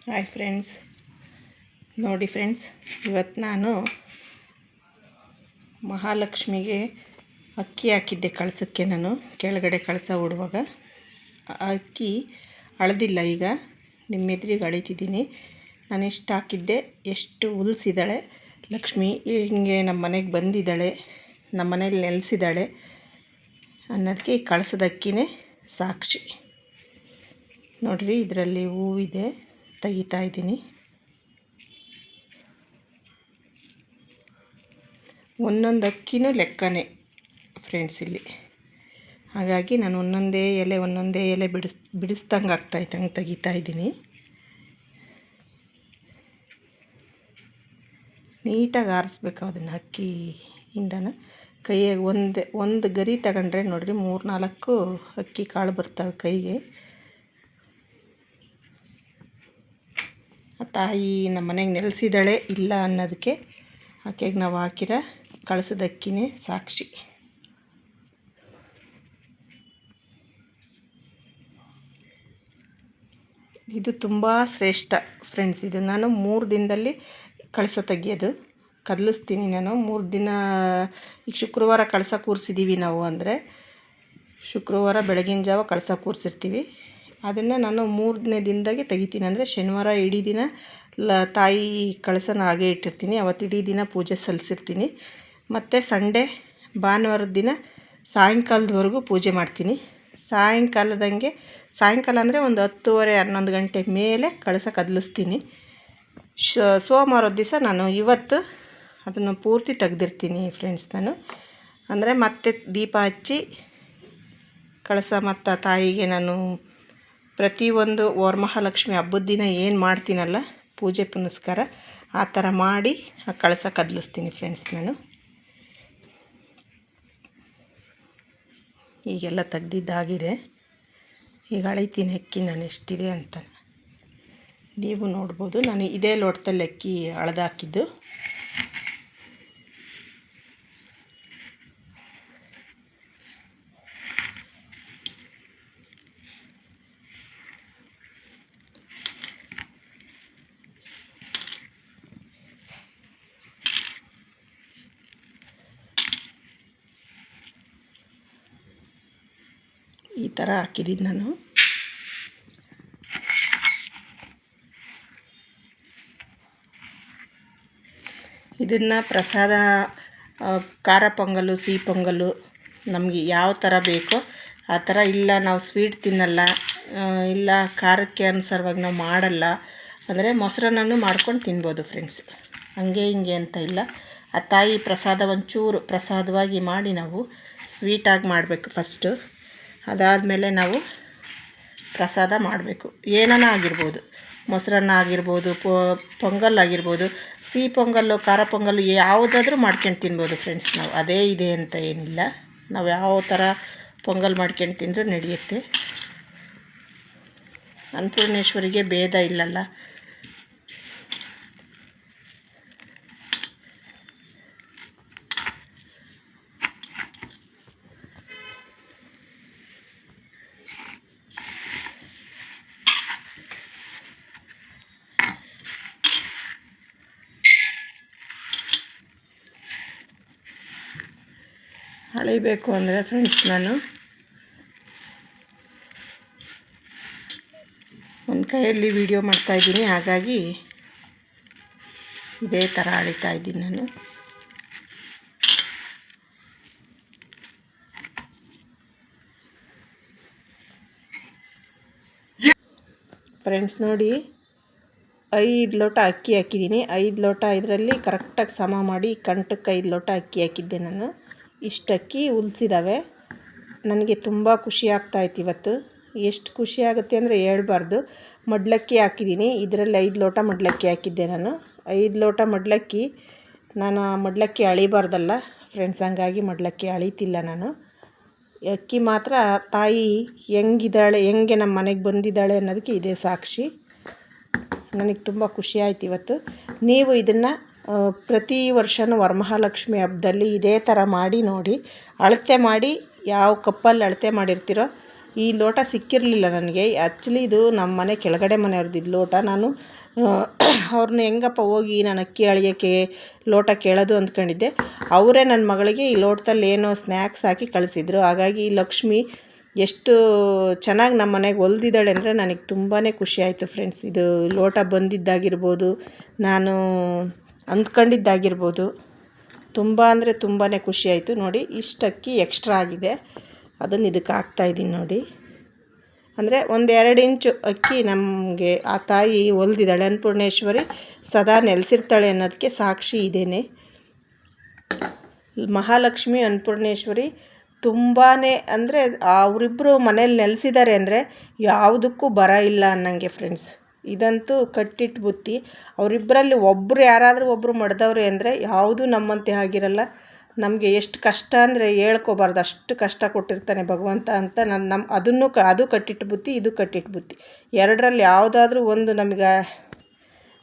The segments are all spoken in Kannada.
ಹಾಯ್ ಫ್ರೆಂಡ್ಸ್, ನೋಡಿ ಫ್ರೆಂಡ್ಸ್, ಇವತ್ತು ನಾನು ಮಹಾಲಕ್ಷ್ಮಿಗೆ ಅಕ್ಕಿ ಹಾಕಿದ್ದೆ ಕಳಸಕ್ಕೆ. ನಾನು ಕೆಳಗಡೆ ಕಳಸ ಉಡುವಾಗ ಅಕ್ಕಿ ಅಳದಿಲ್ಲ. ಈಗ ನಿಮ್ಮ ಎದುರಿಗೆ ಅಳಿತಿದ್ದೀನಿ. ನಾನು ಎಷ್ಟು ಹಾಕಿದ್ದೆ, ಎಷ್ಟು ಉಲ್ಸಿದ್ದಾಳೆ ಲಕ್ಷ್ಮಿ, ಹಿಂಗೆ ನಮ್ಮ ಮನೆಗೆ ಬಂದಿದ್ದಾಳೆ, ನಮ್ಮ ಮನೇಲಿ ನೆಲೆಸಿದ್ದಾಳೆ ಅನ್ನೋದಕ್ಕೆ ಈ ಕಳಸದ ಅಕ್ಕಿನೇ ಸಾಕ್ಷಿ. ನೋಡಿರಿ, ಇದರಲ್ಲಿ ಹೂವಿದೆ, ತೆಗಿತಾ ಇದ್ದೀನಿ. ಒಂದೊಂದು ಅಕ್ಕಿನೂ ಲೆಕ್ಕನೇ ಫ್ರೆಂಡ್ಸ್ ಇಲ್ಲಿ. ಹಾಗಾಗಿ ನಾನು ಒಂದೊಂದೇ ಎಲೆ ಬಿಡಿಸ್ದಂಗೆ ಆಗ್ತಾಯಿತ್ತಂಗೆ ತೆಗಿತಾ ಇದ್ದೀನಿ. ನೀಟಾಗಿ ಆರಿಸ್ಬೇಕು ಅದನ್ನು. ಅಕ್ಕಿಯಿಂದನ ಕೈಯಾಗ ಒಂದು ಗರಿ ತಗೊಂಡ್ರೆ ನೋಡಿರಿ 3-4 ಅಕ್ಕಿ ಕಾಳು ಬರ್ತವೆ ಕೈಗೆ. ಆ ತಾಯಿ ನಮ್ಮ ಮನೆಗೆ ನೆಲೆಸಿದ್ದಾಳೆ ಇಲ್ಲ ಅನ್ನೋದಕ್ಕೆ ಆಕೆಗೆ ನಾವು ಹಾಕಿರೋ ಕಳಸದ ಅಕ್ಕಿನೇ ಸಾಕ್ಷಿ. ಇದು ತುಂಬ ಶ್ರೇಷ್ಠ ಫ್ರೆಂಡ್ಸ್. ಇದು ನಾನು 3 ದಿನದಲ್ಲಿ ಕಳಸ ತೆಗಿಯೋದು. ಕದಲಿಸ್ತೀನಿ ನಾನು 3 ದಿನ. ಈಗ ಶುಕ್ರವಾರ ಕಳಸ ಕೂರಿಸಿದ್ದೀವಿ ನಾವು, ಅಂದರೆ ಶುಕ್ರವಾರ ಬೆಳಗಿನ ಜಾವ ಕಳಸ ಕೂರಿಸಿರ್ತೀವಿ. ಅದನ್ನು ನಾನು 3ನೇ ದಿನದಾಗೆ ತೆಗಿತೀನಿ. ಅಂದರೆ ಶನಿವಾರ ಇಡೀ ದಿನ ತಾಯಿ ಕಳಸನ ಹಾಗೆ ಇಟ್ಟಿರ್ತೀನಿ. ಅವತ್ತು ಇಡೀ ದಿನ ಪೂಜೆ ಸಲ್ಲಿಸಿರ್ತೀನಿ. ಮತ್ತು ಸಂಡೇ ಭಾನುವಾರದ ದಿನ ಸಾಯಂಕಾಲದವರೆಗೂ ಪೂಜೆ ಮಾಡ್ತೀನಿ. ಸಾಯಂಕಾಲ ಅಂದರೆ ಒಂದು 10:30-11 ಗಂಟೆ ಮೇಲೆ ಕಳಸ ಕದಲಿಸ್ತೀನಿ. ಸೋಮವಾರದ ದಿವಸ ನಾನು ಇವತ್ತು ಅದನ್ನು ಪೂರ್ತಿ ತೆಗೆದಿರ್ತೀನಿ ಫ್ರೆಂಡ್ಸ್ ನಾನು. ಅಂದರೆ ಮತ್ತೆ ದೀಪ ಹಚ್ಚಿ ಕಳಸ ಮತ್ತು ತಾಯಿಗೆ ನಾನು ಪ್ರತಿಯೊಂದು ವರಮಹಾಲಕ್ಷ್ಮಿ ಹಬ್ಬದ ದಿನ ಏನು ಮಾಡ್ತೀನಲ್ಲ ಪೂಜೆ ಪುನಸ್ಕಾರ, ಆ ಥರ ಮಾಡಿ ಆ ಕಳಸ ಕದಲಿಸ್ತೀನಿ ಫ್ರೆಂಡ್ಸ್ ನಾನು. ಈಗೆಲ್ಲ ತೆಗ್ದಿದ್ದಾಗಿದೆ. ಈಗ ಅಳಿತೀನಿ ಅಕ್ಕಿ ನಾನು ಎಷ್ಟಿದೆ ಅಂತ. ನೀವು ನೋಡ್ಬೋದು, ನಾನು ಇದೇ ಲೋಟದಲ್ಲಿ ಅಕ್ಕಿ ಅಳೆದಾಕಿದ್ದು. ಈ ಥರ ಹಾಕಿದ್ದೀನಿ ನಾನು. ಇದನ್ನು ಪ್ರಸಾದ, ಖಾರ ಪೊಂಗಲ್ಲು, ಸಿಹಿ ಪೊಂಗಲ್ಲು ನಮಗೆ ಯಾವ ಥರ ಬೇಕೋ ಆ ಥರ. ಇಲ್ಲ ನಾವು ಸ್ವೀಟ್ ತಿನ್ನಲ್ಲ, ಇಲ್ಲ ಖಾರಕ್ಕೆ ಅನುಸಾರವಾಗಿ ನಾವು ಮಾಡಲ್ಲ ಅಂದರೆ ಮೊಸರನ್ನೂ ಮಾಡ್ಕೊಂಡು ತಿನ್ಬೋದು ಫ್ರೆಂಡ್ಸ್. ಹಂಗೆ ಹಿಂಗೆ ಅಂತ ಇಲ್ಲ. ಆ ತಾಯಿ ಪ್ರಸಾದ ಒಂಚೂರು ಪ್ರಸಾದವಾಗಿ ಮಾಡಿ ನಾವು ಸ್ವೀಟಾಗಿ ಮಾಡಬೇಕು ಫಸ್ಟು. ಅದಾದಮೇಲೆ ನಾವು ಪ್ರಸಾದ ಮಾಡಬೇಕು. ಏನಾನ ಆಗಿರ್ಬೋದು, ಮೊಸರನ್ನ ಆಗಿರ್ಬೋದು, ಪೊಂಗಲ್ ಆಗಿರ್ಬೋದು, ಸಿಹಿ ಪೊಂಗಲ್ಲು, ಖಾರ ಪೊಂಗಲ್ಲು ಯಾವುದಾದ್ರೂ ಮಾಡ್ಕೊಂಡು ತಿನ್ಬೋದು ಫ್ರೆಂಡ್ಸ್ ನಾವು. ಅದೇ ಇದೆ ಅಂತ ಏನಿಲ್ಲ, ನಾವು ಯಾವ ಥರ ಪೊಂಗಲ್ ಮಾಡ್ಕೊಂಡು ತಿಂದರೂ ನಡೆಯುತ್ತೆ. ಅನ್ನಪೂರ್ಣೇಶ್ವರಿಗೆ ಭೇದ ಇಲ್ಲಲ್ಲ. ಅಳಿಬೇಕು ಅಂದರೆ ಫ್ರೆಂಡ್ಸ್ ನಾನು ಒಂದು ಕೈಯಲ್ಲಿ ವಿಡಿಯೋ ಮಾಡ್ತಾಯಿದ್ದೀನಿ, ಹಾಗಾಗಿ ಇದೇ ಥರ ಅಳಿತಾ ಇದ್ದೀನಿ ನಾನು. ಫ್ರೆಂಡ್ಸ್ ನೋಡಿ, 5 ಲೋಟ ಅಕ್ಕಿ ಹಾಕಿದ್ದೀನಿ. 5 ಲೋಟ ಇದರಲ್ಲಿ ಕರೆಕ್ಟಾಗಿ ಸಮ ಮಾಡಿ ಕಂಠಕ್ಕೆ 5 ಲೋಟ ಅಕ್ಕಿ ಹಾಕಿದ್ದೆ ನಾನು. ಇಷ್ಟು ಅಕ್ಕಿ ಉಲ್ಸಿದ್ದಾವೆ. ನನಗೆ ತುಂಬ ಖುಷಿ ಆಗ್ತಾಯಿತ್ತು ಇವತ್ತು. ಎಷ್ಟು ಖುಷಿ ಆಗುತ್ತೆ ಅಂದರೆ ಹೇಳ್ಬಾರ್ದು. ಮಡ್ಲಕ್ಕಿ ಹಾಕಿದ್ದೀನಿ. ಇದರಲ್ಲಿ 5 ಲೋಟ ಮಡ್ಲಕ್ಕಿ ಹಾಕಿದ್ದೆ ನಾನು. 5 ಲೋಟ ಮಡ್ಲಕ್ಕಿ. ನಾನು ಮಡ್ಲಕ್ಕಿ ಅಳಿಬಾರ್ದಲ್ಲ ಫ್ರೆಂಡ್ಸ್, ಹಂಗಾಗಿ ಮಡ್ಲಕ್ಕಿ ಅಳಿತಿಲ್ಲ ನಾನು. ಅಕ್ಕಿ ಮಾತ್ರ ತಾಯಿ ಹೆಂಗಿದ್ದಾಳೆ, ಹೆಂಗೆ ನಮ್ಮ ಮನೆಗೆ ಬಂದಿದ್ದಾಳೆ ಅನ್ನೋದಕ್ಕೆ ಇದೇ ಸಾಕ್ಷಿ. ನನಗೆ ತುಂಬ ಖುಷಿ ಆಯ್ತು ಇವತ್ತು. ನೀವು ಇದನ್ನು ಪ್ರತಿ ವರ್ಷವೂ ವರಮಹಾಲಕ್ಷ್ಮಿ ಹಬ್ಬದಲ್ಲಿ ಇದೇ ಥರ ಮಾಡಿ ನೋಡಿ. ಅಳತೆ ಮಾಡಿ, ಯಾವ ಕಪ್ಪಲ್ಲಿ ಅಳತೆ ಮಾಡಿರ್ತೀರೋ ಈ ಲೋಟ ಸಿಕ್ಕಿರಲಿಲ್ಲ ನನಗೆ. ಆ್ಯಕ್ಚುಲಿ ಇದು ನಮ್ಮ ಮನೆ ಕೆಳಗಡೆ ಮನೆಯವ್ರದ್ದು ಇದು ಲೋಟ. ನಾನು ಅವ್ರನ್ನ ಹೆಂಗಪ್ಪ ಹೋಗಿ ನಾನು ಅಕ್ಕಿ ಅಳಿಯೋಕ್ಕೆ ಲೋಟ ಕೇಳೋದು ಅಂದ್ಕೊಂಡಿದ್ದೆ. ಅವರೇ ನನ್ನ ಮಗಳಿಗೆ ಈ ಲೋಟದಲ್ಲಿ ಏನೋ ಸ್ನ್ಯಾಕ್ಸ್ ಹಾಕಿ ಕಳಿಸಿದ್ರು. ಹಾಗಾಗಿ ಈ ಲಕ್ಷ್ಮಿ ಎಷ್ಟು ಚೆನ್ನಾಗಿ ನಮ್ಮ ಮನೆಗೆ ಹೊಲ್ದಿದ್ದಾಳೆ ಅಂದರೆ ನನಗೆ ತುಂಬಾ ಖುಷಿ ಆಯಿತು ಫ್ರೆಂಡ್ಸ್. ಇದು ಲೋಟ ಬಂದಿದ್ದಾಗಿರ್ಬೋದು, ನಾನು ಅಂದ್ಕೊಂಡಿದ್ದಾಗಿರ್ಬೋದು, ತುಂಬ ಅಂದರೆ ತುಂಬಾ ಖುಷಿ ಆಯಿತು. ನೋಡಿ, ಇಷ್ಟು ಅಕ್ಕಿ ಎಕ್ಸ್ಟ್ರಾ ಆಗಿದೆ, ಅದನ್ನು ಇದಕ್ಕೆ ಹಾಕ್ತಾಯಿದ್ದೀನಿ ನೋಡಿ. ಅಂದರೆ 1-2 ಇಂಚು ಅಕ್ಕಿ ನಮಗೆ ಆ ತಾಯಿ ಹೊಲ್ದಿದ್ದಾಳೆ. ಅನ್ನಪೂರ್ಣೇಶ್ವರಿ ಸದಾ ನೆಲೆಸಿರ್ತಾಳೆ ಅನ್ನೋದಕ್ಕೆ ಸಾಕ್ಷಿ ಇದೇನೆ. ಮಹಾಲಕ್ಷ್ಮಿ ಅನ್ನಪೂರ್ಣೇಶ್ವರಿ ತುಂಬಾ ಅಂದರೆ ಅವರಿಬ್ಬರು ಮನೇಲಿ ನೆಲೆಸಿದ್ದಾರೆ ಅಂದರೆ ಯಾವುದಕ್ಕೂ ಬರ ಇಲ್ಲ ಅನ್ನಂಗೆ ಫ್ರೆಂಡ್ಸ್. ಇದಂತೂ ಕಟ್ಟಿಟ್ಟು ಬುತ್ತಿ. ಅವರಿಬ್ಬರಲ್ಲಿ ಒಬ್ಬರು ಯಾರಾದರೂ ಒಬ್ಬರು ಮಡ್ದವ್ರೆ ಅಂದರೆ ಯಾವುದೂ ನಮ್ಮಂತೆ ಆಗಿರಲ್ಲ. ನಮಗೆ ಎಷ್ಟು ಕಷ್ಟ ಅಂದರೆ ಹೇಳ್ಕೊಬಾರ್ದು, ಅಷ್ಟು ಕಷ್ಟ ಕೊಟ್ಟಿರ್ತಾನೆ ಭಗವಂತ ಅಂತ. ಅದು ಕಟ್ಟಿಟ್ಟು ಬುತ್ತಿ, ಇದು ಕಟ್ಟಿಟ್ಟು ಬುತ್ತಿ, ಎರಡರಲ್ಲಿ ಯಾವುದಾದ್ರೂ ಒಂದು ನಮಗೆ.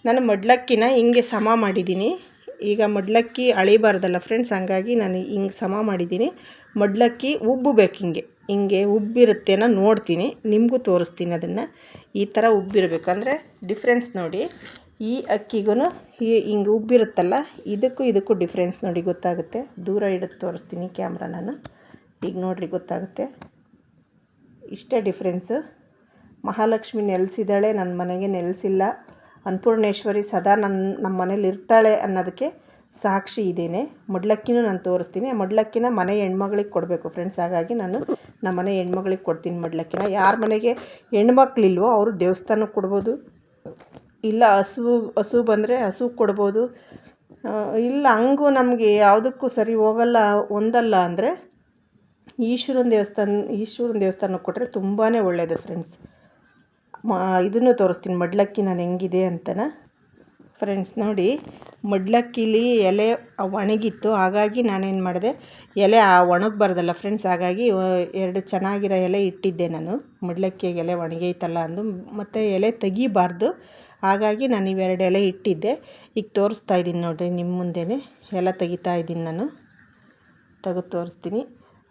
ನಾನು ಮಡ್ಲಕ್ಕಿನ ಹಿಂಗೆ ಸಮ ಮಾಡಿದ್ದೀನಿ. ಈಗ ಮಡ್ಲಕ್ಕಿ ಅಳಿಬಾರ್ದಲ್ಲ ಫ್ರೆಂಡ್ಸ್, ಹಂಗಾಗಿ ನಾನು ಹಿಂಗೆ ಸಮ ಮಾಡಿದ್ದೀನಿ. ಮಡ್ಲಕ್ಕಿ ಉಬ್ಬಬೇಕು, ಹಿಂಗೆ ಉಬ್ಬಿರುತ್ತೇನೋ ನೋಡ್ತೀನಿ, ನಿಮಗೂ ತೋರಿಸ್ತೀನಿ ಅದನ್ನು. ಈ ಥರ ಉಬ್ಬಿರಬೇಕಂದ್ರೆ ಡಿಫ್ರೆನ್ಸ್ ನೋಡಿ. ಈ ಅಕ್ಕಿಗೂ ಹಿಂಗೆ ಉಬ್ಬಿರುತ್ತಲ್ಲ, ಇದಕ್ಕೂ ಡಿಫ್ರೆನ್ಸ್ ನೋಡಿ, ಗೊತ್ತಾಗುತ್ತೆ. ದೂರ ಹಿಡಿದು ತೋರಿಸ್ತೀನಿ ಕ್ಯಾಮ್ರಾ ನಾನು. ಈಗ ನೋಡಿರಿ, ಗೊತ್ತಾಗುತ್ತೆ. ಇಷ್ಟೇ ಡಿಫ್ರೆನ್ಸು. ಮಹಾಲಕ್ಷ್ಮಿ ನೆಲೆಸಿದ್ದಾಳೆ, ನನ್ನ ಮನೆಗೆ ನೆಲೆಸಿಲ್ಲ. ಅನ್ನಪೂರ್ಣೇಶ್ವರಿ ಸದಾ ನಮ್ಮ ಮನೇಲಿ ಇರ್ತಾಳೆ ಅನ್ನೋದಕ್ಕೆ ಸಾಕ್ಷಿ ಇದೇನೆ. ಮಡ್ಲಕ್ಕಿನೂ ನಾನು ತೋರಿಸ್ತೀನಿ. ಮಡ್ಲಕ್ಕಿನ ಮನೆ ಹೆಣ್ಮಗಳಿಗೆ ಕೊಡಬೇಕು ಫ್ರೆಂಡ್ಸ್. ಹಾಗಾಗಿ ನಾನು ನಮ್ಮ ಮನೆ ಹೆಣ್ಮಗಳಿಗೆ ಕೊಡ್ತೀನಿ ಮಡ್ಲಕ್ಕಿನ. ಯಾರ ಮನೆಗೆ ಹೆಣ್ಮಕ್ಳಿಲ್ವೋ ಅವರು ದೇವಸ್ಥಾನಕ್ಕೆ ಕೊಡ್ಬೋದು, ಇಲ್ಲ ಹಸು ಬಂದರೆ ಹಸು ಕೊಡ್ಬೋದು, ಇಲ್ಲ ಹಂಗೂ ನಮಗೆ ಯಾವುದಕ್ಕೂ ಸರಿ ಹೋಗಲ್ಲ ಒಂದಲ್ಲ ಅಂದರೆ ಈಶ್ವರನ ದೇವಸ್ಥಾನಕ್ಕೆ ಕೊಟ್ಟರೆ ತುಂಬಾ ಒಳ್ಳೆಯದು ಫ್ರೆಂಡ್ಸ್. ಇದನ್ನು ತೋರಿಸ್ತೀನಿ ಮಡ್ಲಕ್ಕಿ ನಾನು ಹೆಂಗಿದೆ ಅಂತನ ಫ್ರೆಂಡ್ಸ್. ನೋಡಿ, ಮಡ್ಲಕ್ಕಿಲಿ ಎಲೆ ಒಣಗಿತ್ತು, ಹಾಗಾಗಿ ನಾನೇನು ಮಾಡಿದೆ, ಎಲೆ ಒಣಗಬಾರ್ದಲ್ಲ ಫ್ರೆಂಡ್ಸ್. ಹಾಗಾಗಿ 2 ಚೆನ್ನಾಗಿರೋ ಎಲೆ ಇಟ್ಟಿದ್ದೆ ನಾನು. ಮಡ್ಲಕ್ಕಿಗೆ ಎಲೆ ಒಣಗೈತಲ್ಲ ಅಂದು, ಮತ್ತು ಎಲೆ ತೆಗಿಬಾರ್ದು, ಹಾಗಾಗಿ ನಾನು 2 ಎಲೆ ಇಟ್ಟಿದ್ದೆ. ಈಗ ತೋರಿಸ್ತಾ ಇದ್ದೀನಿ ನೋಡಿರಿ ನಿಮ್ಮ ಮುಂದೆನೇ. ಎಲೆ ತೆಗಿತಾ ಇದ್ದೀನಿ ನಾನು, ತೆಗೆದು ತೋರಿಸ್ತೀನಿ.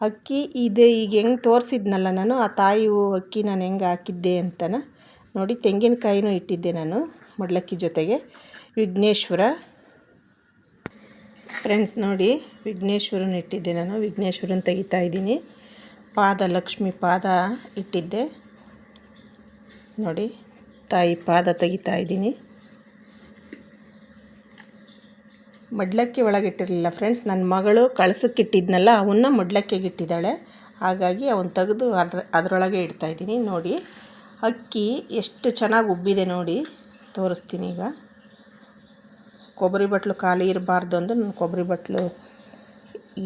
ಅಕ್ಕಿ ಇದೆ ಈಗ ಹೆಂಗೆ ತೋರಿಸಿದ್ನಲ್ಲ ನಾನು, ಆ ತಾಯಿ ಅಕ್ಕಿ ನಾನು ಹೆಂಗೆ ಹಾಕಿದ್ದೆ ಅಂತನ ನೋಡಿ. ತೆಂಗಿನಕಾಯಿನೂ ಇಟ್ಟಿದ್ದೆ ನಾನು ಮಡ್ಲಕ್ಕಿ ಜೊತೆಗೆ. ವಿಘ್ನೇಶ್ವರ ಫ್ರೆಂಡ್ಸ್ ನೋಡಿ, ವಿಘ್ನೇಶ್ವರನ ಇಟ್ಟಿದ್ದೆ ನಾನು. ವಿಘ್ನೇಶ್ವರನ ತೆಗಿತಾ ಇದ್ದೀನಿ. ಪಾದ, ಲಕ್ಷ್ಮಿ ಪಾದ ಇಟ್ಟಿದ್ದೆ ನೋಡಿ. ತಾಯಿ ಪಾದ ತೆಗಿತಾ ಇದ್ದೀನಿ. ಮಡ್ಲಕ್ಕಿ ಒಳಗಿಟ್ಟಿರಲಿಲ್ಲ ಫ್ರೆಂಡ್ಸ್. ನನ್ನ ಮಗಳು ಕಳ್ಸಕ್ಕಿಟ್ಟಿದ್ನಲ್ಲ, ಅವನ್ನ ಮಡ್ಲಕ್ಕಿಗೆ ಇಟ್ಟಿದ್ದಾಳೆ. ಹಾಗಾಗಿ ಅವನ್ನ ತೆಗೆದು ಅದರೊಳಗೆ ಇಡ್ತಾಯಿದ್ದೀನಿ ನೋಡಿ. ಅಕ್ಕಿ ಎಷ್ಟು ಚೆನ್ನಾಗಿ ಉಬ್ಬಿದೆ ನೋಡಿ, ತೋರಿಸ್ತೀನಿ ಈಗ. ಕೊಬ್ಬರಿ ಬಟ್ಲು ಖಾಲಿ ಇರಬಾರ್ದು ಅಂದು ನಾನು ಕೊಬ್ಬರಿ ಬಟ್ಲು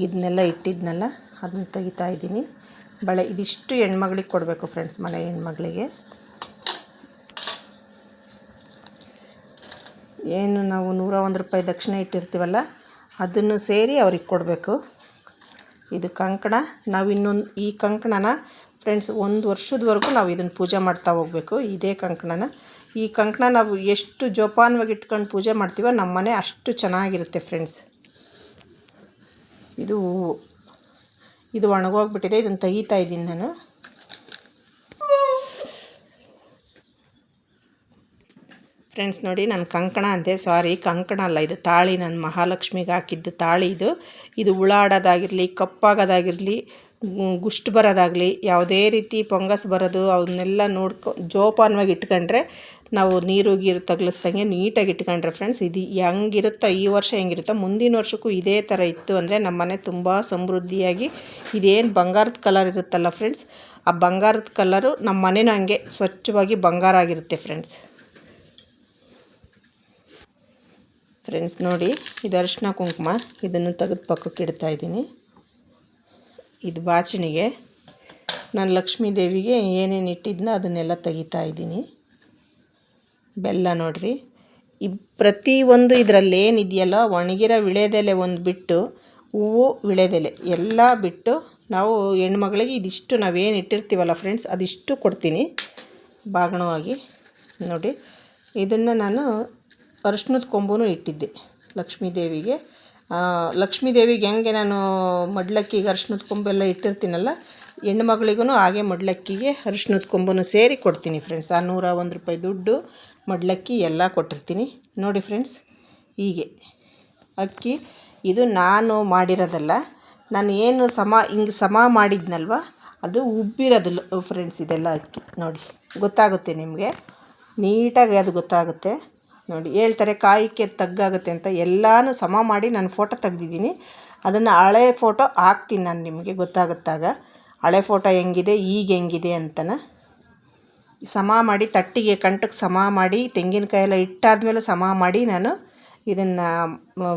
ಇದನ್ನೆಲ್ಲ ಇಟ್ಟಿದ್ನಲ್ಲ, ಅದನ್ನು ತೆಗಿತಾ ಇದ್ದೀನಿ. ಬಳೆ ಇದಿಷ್ಟು ಹೆಣ್ಮಗಳಿಗೆ ಕೊಡಬೇಕು ಫ್ರೆಂಡ್ಸ್, ಮನೆ ಹೆಣ್ಮಗಳಿಗೆ. ಏನು ನಾವು 101 ರೂಪಾಯಿ ದಕ್ಷಿಣೆ ಇಟ್ಟಿರ್ತೀವಲ್ಲ, ಅದನ್ನು ಸೇರಿ ಅವ್ರಿಗೆ ಕೊಡಬೇಕು. ಇದು ಕಂಕಣ. ನಾವು ಈ ಕಂಕಣನ ಫ್ರೆಂಡ್ಸ್ 1 ವರ್ಷದವರೆಗೂ ನಾವು ಇದನ್ನು ಪೂಜೆ ಮಾಡ್ತಾ ಹೋಗಬೇಕು. ಇದೇ ಕಂಕಣನ. ಈ ಕಂಕಣ ನಾವು ಎಷ್ಟು ಜೋಪಾನವಾಗಿ ಇಟ್ಕೊಂಡು ಪೂಜೆ ಮಾಡ್ತೀವೋ ನಮ್ಮ ಮನೆ ಅಷ್ಟು ಚೆನ್ನಾಗಿರುತ್ತೆ ಫ್ರೆಂಡ್ಸ್. ಇದು ಒಣಗೋಗ್ಬಿಟ್ಟಿದೆ, ಇದನ್ನು ತೆಗಿತಾ ಇದ್ದೀನಿ ನಾನು. ಫ್ರೆಂಡ್ಸ್ ನೋಡಿ, ನಾನು ಕಂಕಣ ಅಂದೆ, ಸಾರಿ, ಕಂಕಣ ಅಲ್ಲ, ಇದು ತಾಳಿ. ನನ್ನ ಮಹಾಲಕ್ಷ್ಮಿಗೆ ಹಾಕಿದ್ದು ತಾಳಿ ಇದು ಹುಳಾಡೋದಾಗಿರಲಿ, ಕಪ್ಪಾಗೋದಾಗಿರಲಿ, ಗುಷ್ಟು ಬರೋದಾಗಲಿ, ಯಾವುದೇ ರೀತಿ ಫಂಗಸ್ ಬರೋದು ಅವನ್ನೆಲ್ಲ ಜೋಪಾನವಾಗಿ ಇಟ್ಕೊಂಡ್ರೆ, ನಾವು ನೀರು ತಗಲಿಸ್ದಂಗೆ ನೀಟಾಗಿ ಇಟ್ಕೊಂಡ್ರೆ ಫ್ರೆಂಡ್ಸ್, ಇದು ಹೆಂಗಿರುತ್ತೋ, ಈ ವರ್ಷ ಹೆಂಗಿರುತ್ತೋ ಮುಂದಿನ ವರ್ಷಕ್ಕೂ ಇದೇ ಥರ ಇತ್ತು ಅಂದರೆ ನಮ್ಮ ಮನೆ ತುಂಬ ಸಮೃದ್ಧಿಯಾಗಿ. ಇದೇನು ಬಂಗಾರದ ಕಲರ್ ಇರುತ್ತಲ್ಲ ಫ್ರೆಂಡ್ಸ್, ಆ ಬಂಗಾರದ ಕಲರು ನಮ್ಮ ಮನೆನೂ ಹಂಗೆ ಸ್ವಚ್ಛವಾಗಿ ಬಂಗಾರ ಆಗಿರುತ್ತೆ ಫ್ರೆಂಡ್ಸ್. ನೋಡಿ, ಇದು ಅರಿಶಿನ ಕುಂಕುಮ, ಇದನ್ನು ತೆಗೆದು ಪಕ್ಕಕ್ಕೆ ಇಡ್ತಾ ಇದ್ದೀನಿ. ಇದು ಬಾಚಣಿಗೆ. ನಾನು ಲಕ್ಷ್ಮೀ ದೇವಿಗೆ ಏನೇನು ಇಟ್ಟಿದ್ನೋ ಅದನ್ನೆಲ್ಲ ತೆಗಿತಾ ಇದ್ದೀನಿ. ಬೆಲ್ಲ ನೋಡಿರಿ, ಪ್ರತಿಯೊಂದು ಇದರಲ್ಲಿ ಏನಿದೆಯಲ್ಲ, ಒಣಗಿರೋ ವಿಳೆದೆಲೆ ಒಂದು ಬಿಟ್ಟು, ಹೂವು ವಿಳೆದೆಲೆ ಎಲ್ಲ ಬಿಟ್ಟು ನಾವು ಹೆಣ್ಮಗಳಿಗೆ ಇದಿಷ್ಟು ನಾವೇನು ಇಟ್ಟಿರ್ತೀವಲ್ಲ ಫ್ರೆಂಡ್ಸ್, ಅದಿಷ್ಟು ಕೊಡ್ತೀನಿ ಬಾಗಣವಾಗಿ. ನೋಡಿ, ಇದನ್ನು ನಾನು ಅರಿಶಿನದ ಕೊಂಬೂ ಇಟ್ಟಿದ್ದೆ ಲಕ್ಷ್ಮೀ ದೇವಿಗೆ. ಹೆಂಗೆ ನಾನು ಮಡ್ಲಕ್ಕಿಗೆ ಅರಿಶಿನದ ಕೊಂಬೆಲ್ಲ ಇಟ್ಟಿರ್ತೀನಲ್ಲ, ಹೆಣ್ಣು ಮಗಳಿಗೂ ಹಾಗೆ ಮಡ್ಲಕ್ಕಿಗೆ ಅರಿಶಿನದ ಕೊಂಬನ್ನು ಸೇರಿ ಕೊಡ್ತೀನಿ ಫ್ರೆಂಡ್ಸ್. ಆ 101 ರೂಪಾಯಿ ದುಡ್ಡು ಮಡ್ಲಕ್ಕಿ ಎಲ್ಲ ಕೊಟ್ಟಿರ್ತೀನಿ. ನೋಡಿ ಫ್ರೆಂಡ್ಸ್, ಹೀಗೆ ಅಕ್ಕಿ ಇದು ನಾನು ಮಾಡಿರೋದಲ್ಲ, ನಾನು ಏನು ಹಿಂಗೆ ಸಮ ಮಾಡಿದ್ನಲ್ವ ಅದು ಉಬ್ಬಿರೋದು ಫ್ರೆಂಡ್ಸ್. ಇದೆಲ್ಲ ಅಕ್ಕಿ ನೋಡಿ, ಗೊತ್ತಾಗುತ್ತೆ ನಿಮಗೆ, ನೀಟಾಗಿ ಅದು ಗೊತ್ತಾಗುತ್ತೆ ನೋಡಿ. ಹೇಳ್ತಾರೆ ಕಾಯಿಕೆ ತಗ್ಗಾಗುತ್ತೆ ಅಂತ, ಎಲ್ಲನೂ ಸಮ ಮಾಡಿ ನಾನು ಫೋಟೋ ತೆಗ್ದಿದ್ದೀನಿ. ಅದನ್ನು ಹಳೆ ಫೋಟೋ ಹಾಕ್ತೀನಿ ನಾನು ನಿಮಗೆ, ಗೊತ್ತಾಗುತ್ತಾಗ ಹಳೆ ಫೋಟೋ ಹೆಂಗಿದೆ ಈಗ ಹೆಂಗಿದೆ ಅಂತನ. ಸಮ ಮಾಡಿ ತಟ್ಟಿಗೆ ಕಂಟಕ್ಕೆ ಸಮ ಮಾಡಿ ತೆಂಗಿನಕಾಯಿ ಎಲ್ಲ ಇಟ್ಟಾದ್ಮೇಲೆ ಸಮ ಮಾಡಿ ನಾನು ಇದನ್ನು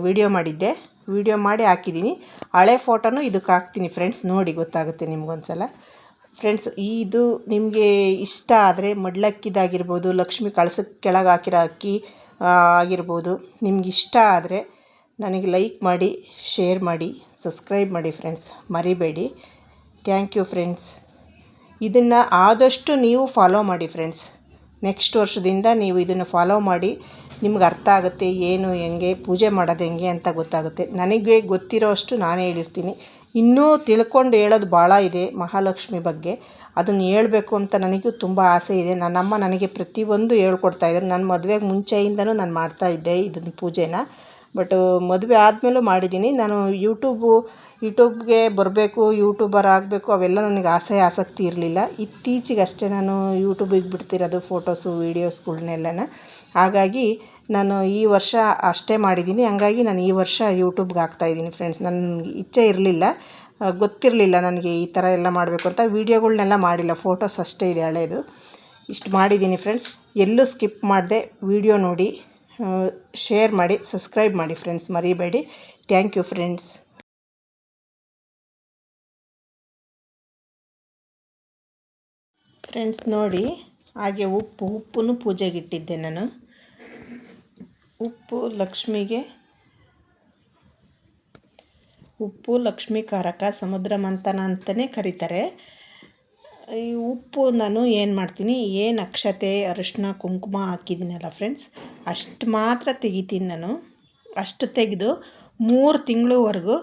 ವಿಡಿಯೋ ಮಾಡಿದ್ದೆ. ವಿಡಿಯೋ ಮಾಡಿ ಹಾಕಿದ್ದೀನಿ. ಹಳೆ ಫೋಟೋನು ಇದಕ್ಕೆ ಹಾಕ್ತೀನಿ ಫ್ರೆಂಡ್ಸ್, ನೋಡಿ ಗೊತ್ತಾಗುತ್ತೆ ನಿಮ್ಗೊಂದ್ಸಲ ಫ್ರೆಂಡ್ಸ್. ಇದು ನಿಮಗೆ ಇಷ್ಟ ಆದರೆ ಮಡ್ಲಕ್ಕಿದಾಗಿರ್ಬೋದು, ಲಕ್ಷ್ಮಿ ಕಳಸಕ್ಕೆ ಕೆಳಗೆ ಹಾಕಿರೋ ಅಕ್ಕಿ ಆಗಿರ್ಬೋದು, ನಿಮ್ಗೆ ಇಷ್ಟ ಆದರೆ ನನಗೆ ಲೈಕ್ ಮಾಡಿ, ಶೇರ್ ಮಾಡಿ, ಸಬ್ಸ್ಕ್ರೈಬ್ ಮಾಡಿ ಫ್ರೆಂಡ್ಸ್, ಮರಿಬೇಡಿ. Thank you friends. ಇದನ್ನು ಆದಷ್ಟು ನೀವು ಫಾಲೋ ಮಾಡಿ ಫ್ರೆಂಡ್ಸ್. ನೆಕ್ಸ್ಟ್ ವರ್ಷದಿಂದ ನೀವು ಇದನ್ನು ಫಾಲೋ ಮಾಡಿ, ನಿಮ್ಗೆ ಅರ್ಥ ಆಗುತ್ತೆ ಏನು ಹೆಂಗೆ ಪೂಜೆ ಮಾಡೋದು ಹೆಂಗೆ ಅಂತ ಗೊತ್ತಾಗುತ್ತೆ. ನನಗೆ ಗೊತ್ತಿರೋ ಅಷ್ಟು ನಾನು ಹೇಳಿರ್ತೀನಿ. ಇನ್ನೂ ತಿಳ್ಕೊಂಡು ಹೇಳೋದು ಭಾಳ ಇದೆ ಮಹಾಲಕ್ಷ್ಮಿ ಬಗ್ಗೆ. ಅದನ್ನು ಹೇಳಬೇಕು ಅಂತ ನನಗೂ ತುಂಬ ಆಸೆ ಇದೆ. ನನ್ನಮ್ಮ ನನಗೆ ಪ್ರತಿಯೊಂದು ಹೇಳ್ಕೊಡ್ತಾಯಿದ್ದಾರೆ. ನನ್ನ ಮದುವೆಗೆ ಮುಂಚೆಯಿಂದನೂ ನಾನು ಮಾಡ್ತಾಯಿದ್ದೆ ಇದನ್ನು ಪೂಜೆನ. ಬಟ್ ಮದುವೆ ಆದಮೇಲೂ ಮಾಡಿದ್ದೀನಿ ನಾನು. ಯೂಟ್ಯೂಬ್ಗೆ ಬರಬೇಕು, ಯೂಟ್ಯೂಬರ್ ಆಗಬೇಕು ಅವೆಲ್ಲ ನನಗೆ ಆಸಕ್ತಿ ಇರಲಿಲ್ಲ. ಇತ್ತೀಚೆಗಷ್ಟೇ ನಾನು ಯೂಟ್ಯೂಬಿಗೆ ಬಿಡ್ತಿರೋದು ಫೋಟೋಸು ವೀಡಿಯೋಸ್ಗಳ್ನೆಲ್ಲನ. ಹಾಗಾಗಿ ನಾನು ಈ ವರ್ಷ ಅಷ್ಟೇ ಮಾಡಿದ್ದೀನಿ. ಹಂಗಾಗಿ ನಾನು ಈ ವರ್ಷ ಯೂಟ್ಯೂಬ್ಗೆ ಹಾಕ್ತಾಯಿದ್ದೀನಿ ಫ್ರೆಂಡ್ಸ್. ನನಗೆ ಇಚ್ಛೆ ಇರಲಿಲ್ಲ, ಗೊತ್ತಿರಲಿಲ್ಲ ನನಗೆ ಈ ಥರ ಎಲ್ಲ ಮಾಡಬೇಕು ಅಂತ. ವೀಡಿಯೋಗಳ್ನೆಲ್ಲ ಮಾಡಿಲ್ಲ, ಫೋಟೋಸ್ ಅಷ್ಟೇ ಇದೆ ಹಳೇದು. ಇಷ್ಟು ಮಾಡಿದ್ದೀನಿ ಫ್ರೆಂಡ್ಸ್. ಎಲ್ಲೂ ಸ್ಕಿಪ್ ಮಾಡದೆ ವೀಡಿಯೋ ನೋಡಿ, ಶೇರ್ ಮಾಡಿ, ಸಬ್ಸ್ಕ್ರೈಬ್ ಮಾಡಿ ಫ್ರೆಂಡ್ಸ್, ಮರಿಬೇಡಿ. Thank you friends. ಫ್ರೆಂಡ್ಸ್ ನೋಡಿ, ಹಾಗೆ ಉಪ್ಪನ್ನು ಪೂಜೆಗೆ ಇಟ್ಟಿದ್ದೆ ನಾನು. ಉಪ್ಪು ಲಕ್ಷ್ಮೀ ಕಾರಕ, ಸಮುದ್ರ ಮಂಥನ ಅಂತಲೇ ಕರೀತಾರೆ. ಈ ಉಪ್ಪು ನಾನು ಏನು ಮಾಡ್ತೀನಿ, ಏನು ಅಕ್ಷತೆ ಅರಿಶಿನ ಕುಂಕುಮ ಹಾಕಿದ್ದೀನಲ್ಲ ಫ್ರೆಂಡ್ಸ್, ಅಷ್ಟು ಮಾತ್ರ ತೆಗಿತೀನಿ ನಾನು. ಅಷ್ಟು ತೆಗೆದು 3 ತಿಂಗಳವರೆಗೂ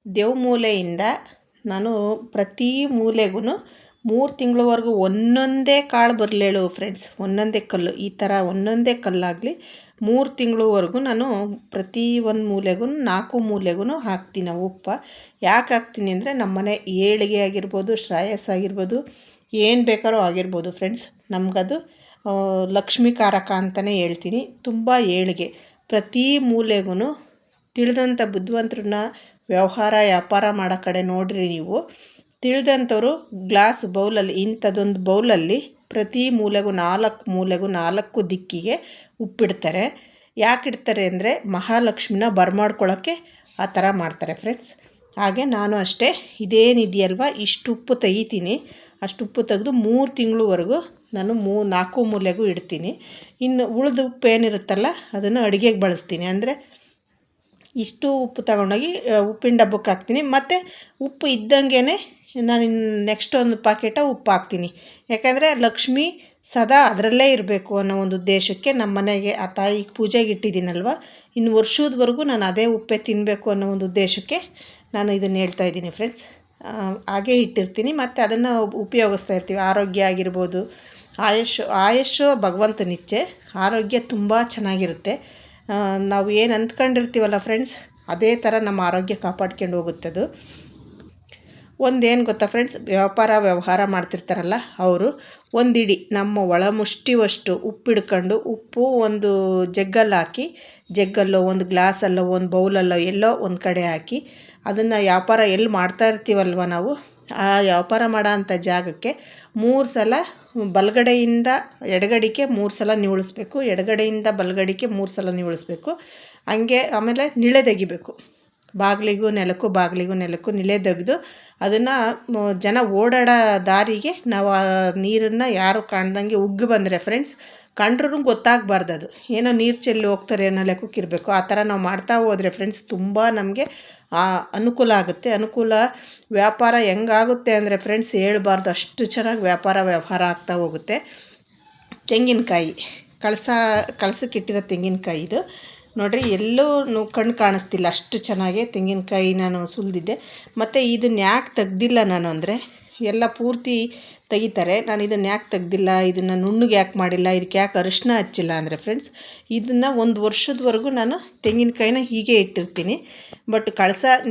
ದೇವ್ ಮೂಲೆಯಿಂದ ನಾನು ಪ್ರತಿ ಮೂಲೆಗೂ 3 ತಿಂಗಳವರೆಗೂ ಒಂದೊಂದೇ ಕಾಳು ಬರಲೇಳು ಫ್ರೆಂಡ್ಸ್, ಒಂದೊಂದೇ ಕಲ್ಲು, ಈ ಥರ ಒಂದೊಂದೇ ಕಲ್ಲಾಗಲಿ 3 ತಿಂಗಳವರೆಗೂ ನಾನು ಪ್ರತಿ ಒಂದು ಮೂಲೆಗೂ 4 ಮೂಲೆಗೂ ಹಾಕ್ತೀನಿ ಉಪ್ಪು. ಯಾಕೆ ಹಾಕ್ತೀನಿ ಅಂದರೆ ನಮ್ಮನೆ ಏಳಿಗೆ ಆಗಿರ್ಬೋದು, ಶ್ರೇಯಸ್ ಆಗಿರ್ಬೋದು, ಏನು ಬೇಕಾದ್ರೂ ಆಗಿರ್ಬೋದು ಫ್ರೆಂಡ್ಸ್, ನಮಗದು ಲಕ್ಷ್ಮೀ ಕಾರಕ ಅಂತಲೇ ಹೇಳ್ತೀನಿ. ತುಂಬ ಏಳಿಗೆ. ಪ್ರತಿ ಮೂಲೆಗೂ ತಿಳಿದಂಥ ಬುದ್ಧಿವಂತರನ್ನ ವ್ಯಾಪಾರ ಮಾಡೋ ಕಡೆ ನೋಡ್ರಿ ನೀವು. ತಿಳಿದಂಥವ್ರು ಗ್ಲಾಸ್ ಬೌಲಲ್ಲಿ, ಇಂಥದ್ದೊಂದು ಬೌಲಲ್ಲಿ ಪ್ರತಿ ಮೂಲೆಗೂ 4 ದಿಕ್ಕಿಗೆ ಉಪ್ಪಿಡ್ತಾರೆ. ಯಾಕೆ ಇಡ್ತಾರೆ ಅಂದರೆ ಮಹಾಲಕ್ಷ್ಮಿನ ಬರಮಾಡ್ಕೊಳ್ಳೋಕ್ಕೆ ಆ ಥರ ಮಾಡ್ತಾರೆ ಫ್ರೆಂಡ್ಸ್. ಹಾಗೆ ನಾನು ಅಷ್ಟೇ, ಇದೇನಿದೆಯಲ್ವ ಇಷ್ಟು ಉಪ್ಪು ತೆಗಿತೀನಿ. ಅಷ್ಟು ಉಪ್ಪು ತೆಗೆದು 3 ತಿಂಗಳವರೆಗೂ ನಾನು 4 ಮೂಲೆಗೂ ಇಡ್ತೀನಿ. ಇನ್ನು ಉಳಿದ ಉಪ್ಪು ಏನಿರುತ್ತಲ್ಲ ಅದನ್ನು ಅಡುಗೆಗೆ ಬಳಸ್ತೀನಿ. ಅಂದರೆ ಇಷ್ಟು ಉಪ್ಪು ತಗೊಂಡೋಗಿ ಉಪ್ಪಿನ ಡಬ್ಬಕ್ಕೆ ಹಾಕ್ತೀನಿ. ಮತ್ತು ಉಪ್ಪು ಇದ್ದಂಗೆ ನಾನು ನೆಕ್ಸ್ಟ್ ಒಂದು ಪಾಕೆಟ ಉಪ್ಪು ಹಾಕ್ತೀನಿ. ಯಾಕಂದರೆ ಲಕ್ಷ್ಮಿ ಸದಾ ಅದರಲ್ಲೇ ಇರಬೇಕು ಅನ್ನೋ ಒಂದು ಉದ್ದೇಶಕ್ಕೆ ನಮ್ಮ ಮನೆಗೆ ಆ ತಾಯಿಗೆ ಪೂಜೆಗೆ ಇಟ್ಟಿದ್ದೀನಲ್ವ, ಇನ್ನು ವರ್ಷದವರೆಗೂ ನಾನು ಅದೇ ಉಪ್ಪೇ ತಿನ್ನಬೇಕು ಅನ್ನೋ ಒಂದು ಉದ್ದೇಶಕ್ಕೆ ನಾನು ಇದನ್ನು ಹೇಳ್ತಾಯಿದ್ದೀನಿ ಫ್ರೆಂಡ್ಸ್. ಹಾಗೇ ಇಟ್ಟಿರ್ತೀನಿ, ಮತ್ತು ಅದನ್ನು ಉಪಯೋಗಿಸ್ತಾ ಇರ್ತೀವಿ. ಆರೋಗ್ಯ ಆಗಿರ್ಬೋದು, ಆಯುಷ್ ಭಗವಂತನಿಚ್ಛೆ, ಆರೋಗ್ಯ ತುಂಬ ಚೆನ್ನಾಗಿರುತ್ತೆ. ನಾವು ಏನು ಅಂದ್ಕೊಂಡಿರ್ತೀವಲ್ಲ ಫ್ರೆಂಡ್ಸ್, ಅದೇ ಥರ ನಮ್ಮ ಆರೋಗ್ಯ ಕಾಪಾಡ್ಕೊಂಡು ಹೋಗುತ್ತದು. ಒಂದೇನು ಗೊತ್ತಾ ಫ್ರೆಂಡ್ಸ್, ವ್ಯವಹಾರ ಮಾಡ್ತಿರ್ತಾರಲ್ಲ ಅವರು ಒಂದಿಡಿ ನಮ್ಮ ಒಳ ಮುಷ್ಟಿವಷ್ಟು ಉಪ್ಪಿಡ್ಕೊಂಡು, ಉಪ್ಪು ಒಂದು ಜಗ್ಗಲ್ಲಿ ಹಾಕಿ, ಜಗ್ಗಲ್ಲೋ ಒಂದು ಗ್ಲಾಸಲ್ಲೋ ಒಂದು ಬೌಲಲ್ಲೋ ಎಲ್ಲೋ ಒಂದು ಕಡೆ ಹಾಕಿ, ಅದನ್ನು ವ್ಯಾಪಾರ ಎಲ್ಲಿ ಮಾಡ್ತಾ ಇರ್ತೀವಲ್ವ ನಾವು, ಆ ವ್ಯಾಪಾರ ಮಾಡೋ ಅಂಥ ಜಾಗಕ್ಕೆ 3 ಸಲ ಬಲಗಡೆಯಿಂದ ಎಡಗಡೆಗೆ 3 ಸಲ ನಿವುಳಿಸ್ಬೇಕು, ಎಡಗಡೆಯಿಂದ ಬಲಗಡೆಗೆ 3 ಸಲ ನಿವುಳಿಸ್ಬೇಕು. ಹಂಗೆ ಆಮೇಲೆ ನಿಳೆ ತೆಗಿಬೇಕು. ಬಾಗಿಲಿಗೂ ನೆಲಕ್ಕೂ ನಿಳೆ ತೆಗೆದು ಅದನ್ನು ಜನ ಓಡಾಡೋ ದಾರಿಗೆ ನಾವು ಆ ನೀರನ್ನು ಯಾರು ಕಾಣ್ದಂಗೆ ಉಗ್ಗಿ ಬಂದರೆ ಫ್ರೆಂಡ್ಸ್, ಕಂಡ್ರೂ ಗೊತ್ತಾಗಬಾರ್ದು ಅದು ಏನೋ ನೀರು ಚೆಲ್ಲಿ ಹೋಗ್ತಾರೆ ಅನ್ನೋ ಲೆಕ್ಕಕ್ಕಿರಬೇಕು. ಆ ಥರ ನಾವು ಮಾಡ್ತಾ ಹೋದರೆ ಫ್ರೆಂಡ್ಸ್ ತುಂಬ ನಮಗೆ ಅನುಕೂಲ ಆಗುತ್ತೆ. ವ್ಯಾಪಾರ ಹೆಂಗಾಗುತ್ತೆ ಅಂದರೆ ಫ್ರೆಂಡ್ಸ್ ಹೇಳ್ಬಾರ್ದು, ಅಷ್ಟು ಚೆನ್ನಾಗಿ ವ್ಯವಹಾರ ಆಗ್ತಾ ಹೋಗುತ್ತೆ. ತೆಂಗಿನಕಾಯಿ ಕಳಸಕ್ಕಿಟ್ಟಿರೋ ತೆಂಗಿನಕಾಯಿ ಇದು. ನೋಡಿರಿ ಎಲ್ಲೂ ಕಣ್ಣು ಕಾಣಿಸ್ತಿಲ್ಲ, ಅಷ್ಟು ಚೆನ್ನಾಗಿ ತೆಂಗಿನಕಾಯಿ ನಾನು ಸುಲಿದಿದ್ದೆ. ಮತ್ತು ಇದನ್ನು ಯಾಕೆ ತೆಗ್ದಿಲ್ಲ ನಾನು ಅಂದರೆ, ಎಲ್ಲ ಪೂರ್ತಿ ತೆಗಿತಾರೆ, ನಾನು ಇದನ್ನು ಯಾಕೆ ತೆಗ್ದಿಲ್ಲ, ಇದನ್ನು ನುಣ್ಣಗೆ ಯಾಕೆ ಮಾಡಿಲ್ಲ, ಇದಕ್ಕೆ ಯಾಕೆ ಅರಿಶಿನ ಹಚ್ಚಿಲ್ಲ ಅಂದರೆ ಫ್ರೆಂಡ್ಸ್, ಇದನ್ನು 1 ವರ್ಷದವರೆಗೂ ನಾನು ತೆಂಗಿನಕಾಯಿನ ಹೀಗೆ ಇಟ್ಟಿರ್ತೀನಿ. ಬಟ್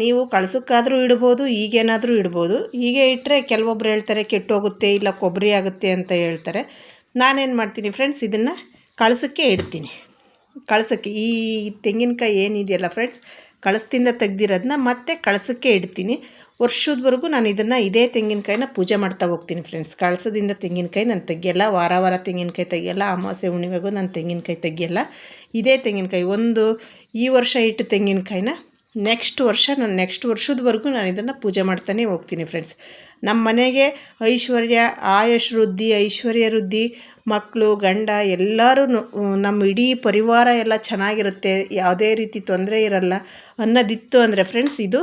ನೀವು ಕಳ್ಸೋಕ್ಕಾದರೂ ಇಡ್ಬೋದು, ಈಗೇನಾದರೂ ಇಡ್ಬೋದು. ಹೀಗೆ ಇಟ್ಟರೆ ಕೆಲವೊಬ್ರು ಹೇಳ್ತಾರೆ ಕೆಟ್ಟೋಗುತ್ತೆ, ಇಲ್ಲ ಕೊಬ್ಬರಿ ಆಗುತ್ತೆ ಅಂತ ಹೇಳ್ತಾರೆ. ನಾನೇನು ಮಾಡ್ತೀನಿ ಫ್ರೆಂಡ್ಸ್, ಇದನ್ನು ಕಳ್ಸೋಕ್ಕೆ ಇಡ್ತೀನಿ. ಕಳ್ಸೋಕ್ಕೆ ಈ ತೆಂಗಿನಕಾಯಿ ಏನಿದೆಯಲ್ಲ ಫ್ರೆಂಡ್ಸ್, ಕಳಸದಿಂದ ತೆಗ್ದಿರೋದನ್ನ ಮತ್ತೆ ಕಳಸಕ್ಕೆ ಇಡ್ತೀನಿ. ವರ್ಷದವರೆಗೂ ನಾನು ಇದೇ ತೆಂಗಿನಕಾಯಿನ ಪೂಜೆ ಮಾಡ್ತಾ ಹೋಗ್ತೀನಿ ಫ್ರೆಂಡ್ಸ್. ಕಳಸದಿಂದ ತೆಂಗಿನಕಾಯಿ ನಾನು ತೆಗಿಯಲ್ಲ, ವಾರ ತೆಂಗಿನಕಾಯಿ ತೆಗಿಯಲ್ಲ, ಅಮಾವಾಸ್ಯೆ ಹುಣ್ಣಿಮೆಗೂ ನಾನು ತೆಂಗಿನಕಾಯಿ ತೆಗಿಯಲ್ಲ. ಇದೇ ತೆಂಗಿನಕಾಯಿ ಈ ವರ್ಷ ಇಟ್ಟು ತೆಂಗಿನಕಾಯಿನ ನೆಕ್ಸ್ಟ್ ವರ್ಷದವರೆಗೂ ನಾನು ಇದನ್ನು ಪೂಜೆ ಮಾಡ್ತಾನೆ ಹೋಗ್ತೀನಿ ಫ್ರೆಂಡ್ಸ್. ನಮ್ಮ ಮನೆಗೆ ಆಯುಷ್ ವೃದ್ಧಿ, ಐಶ್ವರ್ಯ ವೃದ್ಧಿ, ಮಕ್ಕಳು, ಗಂಡ ಎಲ್ಲರೂ, ನಮ್ಮ ಇಡೀ ಪರಿವಾರ ಎಲ್ಲ ಚೆನ್ನಾಗಿರುತ್ತೆ, ಯಾವುದೇ ರೀತಿ ತೊಂದರೆ ಇರಲ್ಲ ಅನ್ನೋದಿತ್ತು ಅಂದರೆ ಫ್ರೆಂಡ್ಸ್, ಇದು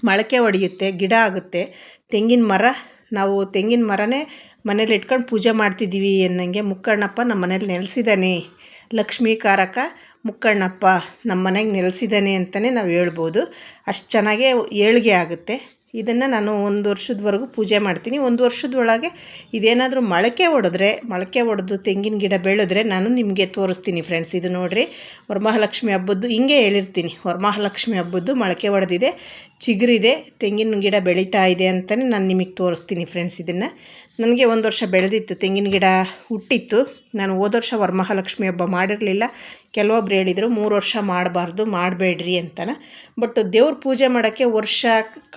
ಮೊಳಕೆ ಹೊಡೆಯುತ್ತೆ, ಗಿಡ ಆಗುತ್ತೆ. ನಾವು ತೆಂಗಿನ ಮರನೇ ಮನೇಲಿ ಇಟ್ಕೊಂಡು ಪೂಜೆ ಮಾಡ್ತಿದ್ದೀವಿ ಅನ್ನಂಗೆ. ಮುಕ್ಕಣ್ಣಪ್ಪ ನಮ್ಮ ಮನೇಲಿ ನೆಲೆಸಿದ್ದಾನೆ, ಲಕ್ಷ್ಮೀಕಾರಕ ಮುಕ್ಕಣ್ಣಪ್ಪ ನಮ್ಮ ಮನೆಗೆ ನೆಲೆಸಿದ್ದಾನೆ ಅಂತಲೇ ನಾವು ಹೇಳ್ಬೋದು. ಅಷ್ಟು ಚೆನ್ನಾಗೇ ಏಳಿಗೆ ಆಗುತ್ತೆ. ಇದನ್ನು ನಾನು 1 ವರ್ಷದವರೆಗೂ ಪೂಜೆ ಮಾಡ್ತೀನಿ. 1 ವರ್ಷದೊಳಗೆ ಇದೇನಾದರೂ ಮೊಳಕೆ ಹೊಡೆದು ತೆಂಗಿನ ಗಿಡ ಬೆಳೆದ್ರೆ ನಾನು ನಿಮಗೆ ತೋರಿಸ್ತೀನಿ ಫ್ರೆಂಡ್ಸ್. ಇದು ನೋಡಿರಿ, ವರಮಹಾಲಕ್ಷ್ಮಿ ಹಬ್ಬದ್ದು ಹಿಂಗೆ ಹೇಳಿರ್ತೀನಿ, ವರಮಹಾಲಕ್ಷ್ಮಿ ಹಬ್ಬದ್ದು ಮೊಳಕೆ ಹೊಡೆದಿದೆ, ಚಿಗುರಿದೆ, ತೆಂಗಿನ ಗಿಡ ಬೆಳೀತಾ ಇದೆ ಅಂತಲೇ ನಾನು ನಿಮಗೆ ತೋರಿಸ್ತೀನಿ ಫ್ರೆಂಡ್ಸ್. ಇದನ್ನು ನನಗೆ 1 ವರ್ಷ ಬೆಳೆದಿತ್ತು, ತೆಂಗಿನ ಗಿಡ ಹುಟ್ಟಿತ್ತು. ನಾನು ಹೋದ ವರ್ಷ ವರಮಹಾಲಕ್ಷ್ಮಿ ಹಬ್ಬ ಮಾಡಿರಲಿಲ್ಲ. ಕೆಲವೊಬ್ರು ಹೇಳಿದರು 3 ವರ್ಷ ಮಾಡಬೇಡ್ರಿ ಅಂತನ. ಬಟ್ ದೇವ್ರ ಪೂಜೆ ಮಾಡೋಕ್ಕೆ ವರ್ಷ,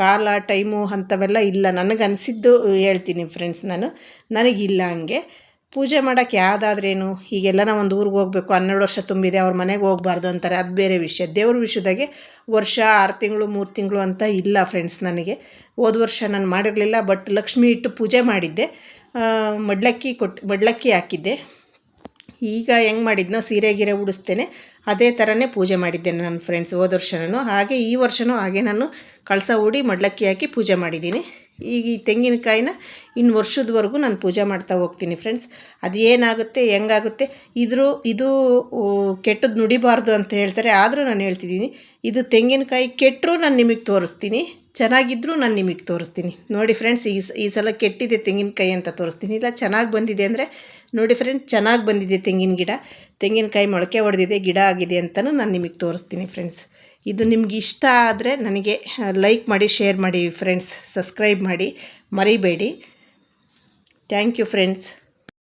ಕಾಲ, ಟೈಮು ಅಂಥವೆಲ್ಲ ಇಲ್ಲ. ನನಗನ್ಸಿದ್ದು ಹೇಳ್ತೀನಿ ಫ್ರೆಂಡ್ಸ್, ನನಗಿಲ್ಲ ಹಂಗೆ. ಪೂಜೆ ಮಾಡೋಕ್ಕೆ ಯಾವುದಾದ್ರೇನು, ಈಗೆಲ್ಲ ಒಂದು ಊರಿಗೆ ಹೋಗಬೇಕು, 12 ವರ್ಷ ತುಂಬಿದೆ, ಅವ್ರ ಮನೆಗೆ ಹೋಗಬಾರ್ದು ಅಂತಾರೆ, ಅದು ಬೇರೆ ವಿಷಯ. ದೇವ್ರ ವಿಷಯದಾಗೆ ವರ್ಷ, 6 ತಿಂಗಳು, 3 ತಿಂಗಳು ಅಂತ ಇಲ್ಲ ಫ್ರೆಂಡ್ಸ್ ನನಗೆ. ಹೋದ ವರ್ಷ ನಾನು ಮಾಡಿರಲಿಲ್ಲ, ಬಟ್ ಲಕ್ಷ್ಮಿ ಇಟ್ಟು ಪೂಜೆ ಮಾಡಿದ್ದೆ, ಮಡ್ಲಕ್ಕಿ ಹಾಕಿದ್ದೆ. ಈಗ ಹೆಂಗೆ ಮಾಡಿದ್ನೋ, ಸೀರೆ ಉಡಿಸ್ತೇನೆ, ಅದೇ ಥರನೇ ಪೂಜೆ ಮಾಡಿದ್ದೆ ನಾನು ಫ್ರೆಂಡ್ಸ್ ಹೋದ ವರ್ಷ. ಹಾಗೆ ಈ ವರ್ಷವೂ ಹಾಗೆ ನಾನು ಕಳಸ ಹೂಡಿ ಮಡ್ಲಕ್ಕಿ ಹಾಕಿ ಪೂಜೆ ಮಾಡಿದ್ದೀನಿ. ಈಗ ಈ ತೆಂಗಿನಕಾಯಿನ ಇನ್ನು ವರ್ಷದವರೆಗೂ ನಾನು ಪೂಜೆ ಮಾಡ್ತಾ ಹೋಗ್ತೀನಿ ಫ್ರೆಂಡ್ಸ್. ಅದು ಏನಾಗುತ್ತೆ, ಹೆಂಗಾಗುತ್ತೆ, ಇದು ಕೆಟ್ಟದ್ದು ನುಡಿಬಾರ್ದು ಅಂತ ಹೇಳ್ತಾರೆ, ಆದರೂ ನಾನು ಹೇಳ್ತಿದ್ದೀನಿ, ಇದು ತೆಂಗಿನಕಾಯಿ ಕೆಟ್ಟರೂ ನಾನು ನಿಮಗೆ ತೋರಿಸ್ತೀನಿ, ಚೆನ್ನಾಗಿದ್ದರೂ ನಾನು ನಿಮಗೆ ತೋರಿಸ್ತೀನಿ. ನೋಡಿ ಫ್ರೆಂಡ್ಸ್, ಈ ಸಲ ಕೆಟ್ಟಿದೆ ತೆಂಗಿನಕಾಯಿ ಅಂತ ತೋರಿಸ್ತೀನಿ. ಇಲ್ಲ ಚೆನ್ನಾಗಿ ಬಂದಿದೆ ಅಂದರೆ ನೋಡಿ ಫ್ರೆಂಡ್ಸ್, ಚೆನ್ನಾಗಿ ಬಂದಿದೆ ತೆಂಗಿನಕಾಯಿ ಮೊಳಕೆ ಹೊಡೆದಿದೆ, ಗಿಡ ಆಗಿದೆ ಅಂತಲೂ ನಾನು ನಿಮಗೆ ತೋರಿಸ್ತೀನಿ ಫ್ರೆಂಡ್ಸ್. ಇದು ನಿಮ್ಗೆ ಇಷ್ಟ ಆದರೆ ನನಗೆ ಲೈಕ್ ಮಾಡಿ, ಶೇರ್ ಮಾಡಿ ಫ್ರೆಂಡ್ಸ್, ಸಬ್ಸ್ಕ್ರೈಬ್ ಮಾಡಿ ಮರಿಬೇಡಿ. Thank you friends.